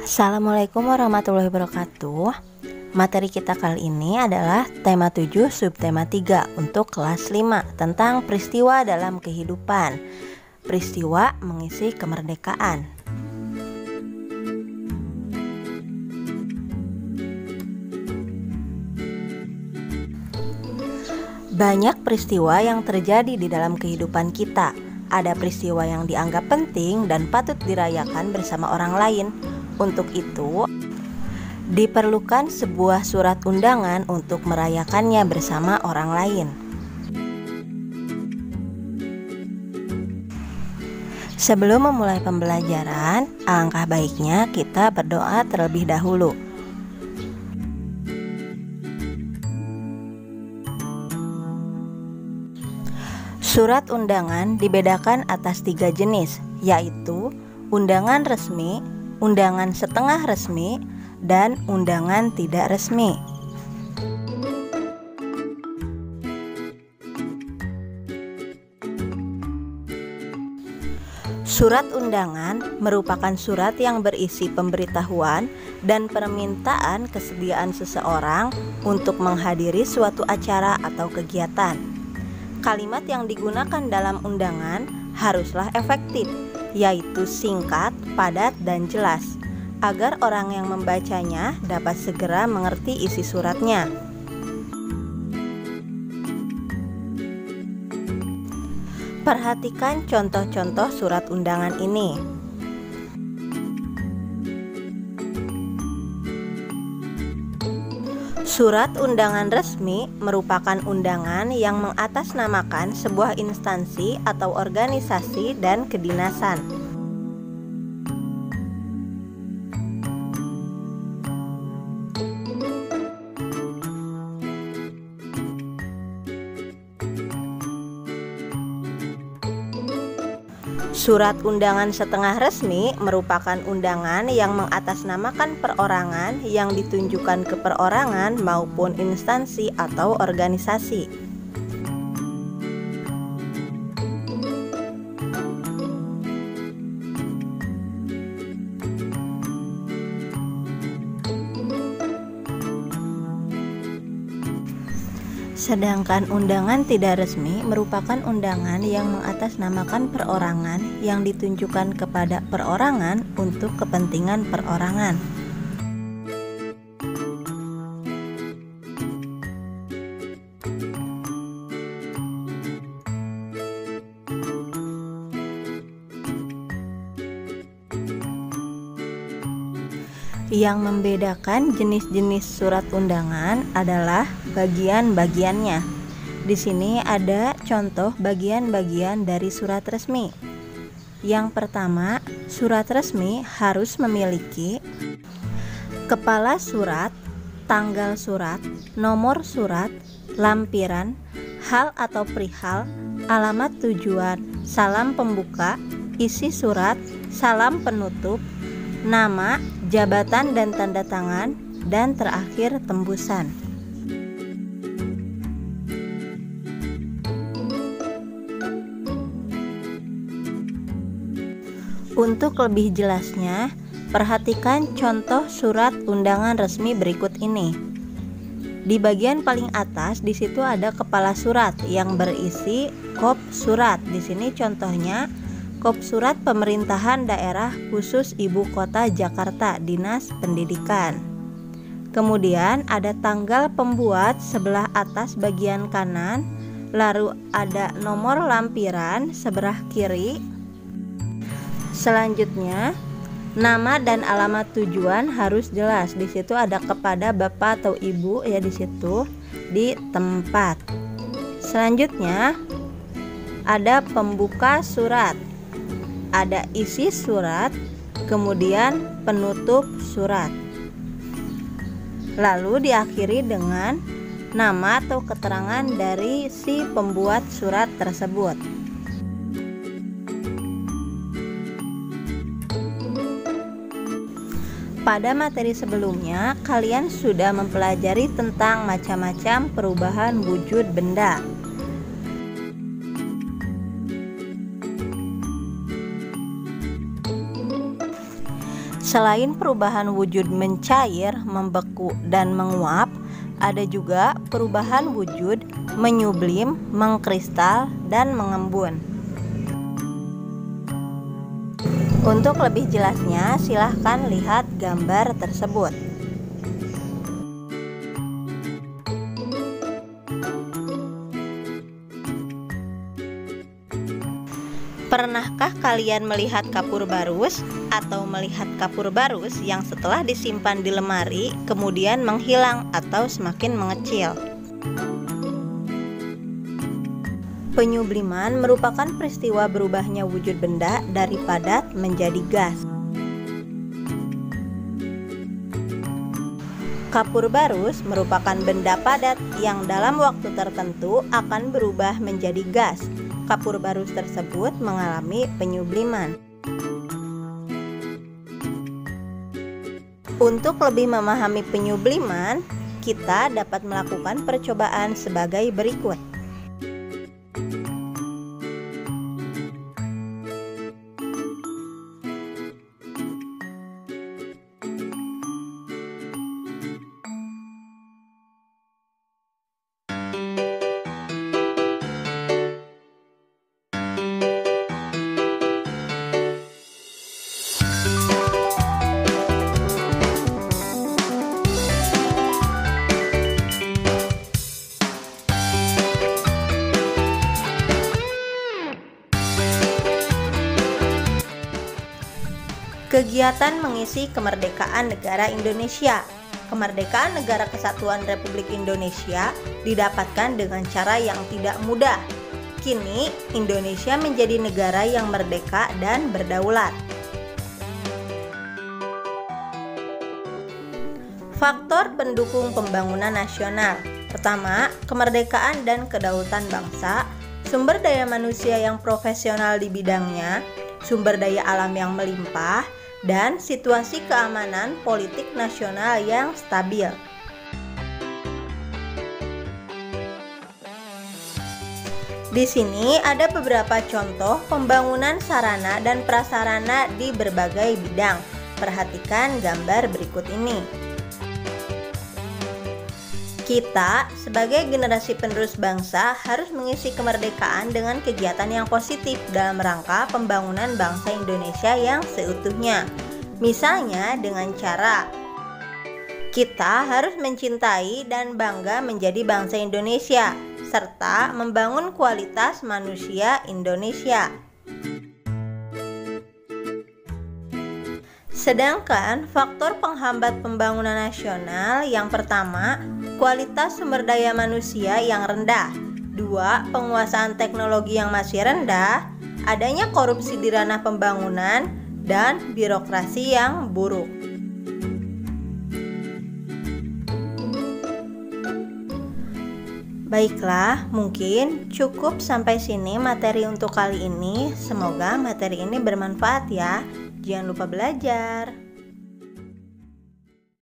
Assalamualaikum warahmatullahi wabarakatuh. Materi kita kali ini adalah tema 7 subtema 3 untuk kelas 5 tentang peristiwa dalam kehidupan. Peristiwa mengisi kemerdekaan. Banyak peristiwa yang terjadi di dalam kehidupan kita. Ada peristiwa yang dianggap penting dan patut dirayakan bersama orang lain. Untuk itu, diperlukan sebuah surat undangan untuk merayakannya bersama orang lain. Sebelum memulai pembelajaran, alangkah baiknya kita berdoa terlebih dahulu. Surat undangan dibedakan atas 3 jenis, yaitu undangan resmi, undangan setengah resmi, dan undangan tidak resmi. Surat undangan merupakan surat yang berisi pemberitahuan dan permintaan kesediaan seseorang untuk menghadiri suatu acara atau kegiatan. Kalimat yang digunakan dalam undangan haruslah efektif, yaitu singkat, padat, dan jelas, agar orang yang membacanya dapat segera mengerti isi suratnya. Perhatikan contoh-contoh surat undangan ini. Surat undangan resmi merupakan undangan yang mengatasnamakan sebuah instansi atau organisasi dan kedinasan. Surat undangan setengah resmi merupakan undangan yang mengatasnamakan perorangan yang ditunjukkan ke perorangan maupun instansi atau organisasi. Sedangkan undangan tidak resmi merupakan undangan yang mengatasnamakan perorangan yang ditunjukkan kepada perorangan untuk kepentingan perorangan. Yang membedakan jenis-jenis surat undangan adalah bagian-bagiannya. Di sini ada contoh bagian-bagian dari surat resmi. Yang pertama, surat resmi harus memiliki kepala surat, tanggal surat, nomor surat, lampiran, hal atau perihal, alamat tujuan, salam pembuka, isi surat, salam penutup, nama, jabatan dan tanda tangan, dan terakhir tembusan. Untuk lebih jelasnya, perhatikan contoh surat undangan resmi berikut ini. Di bagian paling atas di situ ada kepala surat yang berisi kop surat. Di sini contohnya kop surat pemerintahan daerah khusus Ibu Kota Jakarta, Dinas Pendidikan. Kemudian ada tanggal pembuat sebelah atas bagian kanan, lalu ada nomor lampiran sebelah kiri. Selanjutnya, nama dan alamat tujuan harus jelas. Di situ ada kepada Bapak atau Ibu ya, di situ di tempat. Selanjutnya, ada pembuka surat. Ada isi surat, kemudian penutup surat. Lalu diakhiri dengan nama atau keterangan dari si pembuat surat tersebut. Pada materi sebelumnya, kalian sudah mempelajari tentang macam-macam perubahan wujud benda. Selain perubahan wujud mencair, membeku, dan menguap, ada juga perubahan wujud menyublim, mengkristal, dan mengembun. Untuk lebih jelasnya, silahkan lihat gambar tersebut. Pernahkah kalian melihat kapur barus atau melihat kapur barus yang setelah disimpan di lemari kemudian menghilang atau semakin mengecil? Penyubliman merupakan peristiwa berubahnya wujud benda dari padat menjadi gas. Kapur barus merupakan benda padat yang dalam waktu tertentu akan berubah menjadi gas. Kapur barus tersebut mengalami penyubliman. Untuk lebih memahami penyubliman, kita dapat melakukan percobaan sebagai berikut. Kegiatan mengisi kemerdekaan negara Indonesia. Kemerdekaan Negara Kesatuan Republik Indonesia didapatkan dengan cara yang tidak mudah. Kini, Indonesia menjadi negara yang merdeka dan berdaulat. Faktor pendukung pembangunan nasional. Pertama, kemerdekaan dan kedaulatan bangsa, sumber daya manusia yang profesional di bidangnya, sumber daya alam yang melimpah, dan situasi keamanan politik nasional yang stabil. Di sini ada beberapa contoh pembangunan sarana dan prasarana di berbagai bidang. Perhatikan gambar berikut ini. Kita sebagai generasi penerus bangsa harus mengisi kemerdekaan dengan kegiatan yang positif dalam rangka pembangunan bangsa Indonesia yang seutuhnya. Misalnya dengan cara kita harus mencintai dan bangga menjadi bangsa Indonesia, serta membangun kualitas manusia Indonesia. Sedangkan faktor penghambat pembangunan nasional yang pertama, kualitas sumber daya manusia yang rendah. 2. Penguasaan teknologi yang masih rendah, adanya korupsi di ranah pembangunan, dan birokrasi yang buruk. Baiklah, mungkin cukup sampai sini materi untuk kali ini. Semoga materi ini bermanfaat ya. Jangan lupa belajar.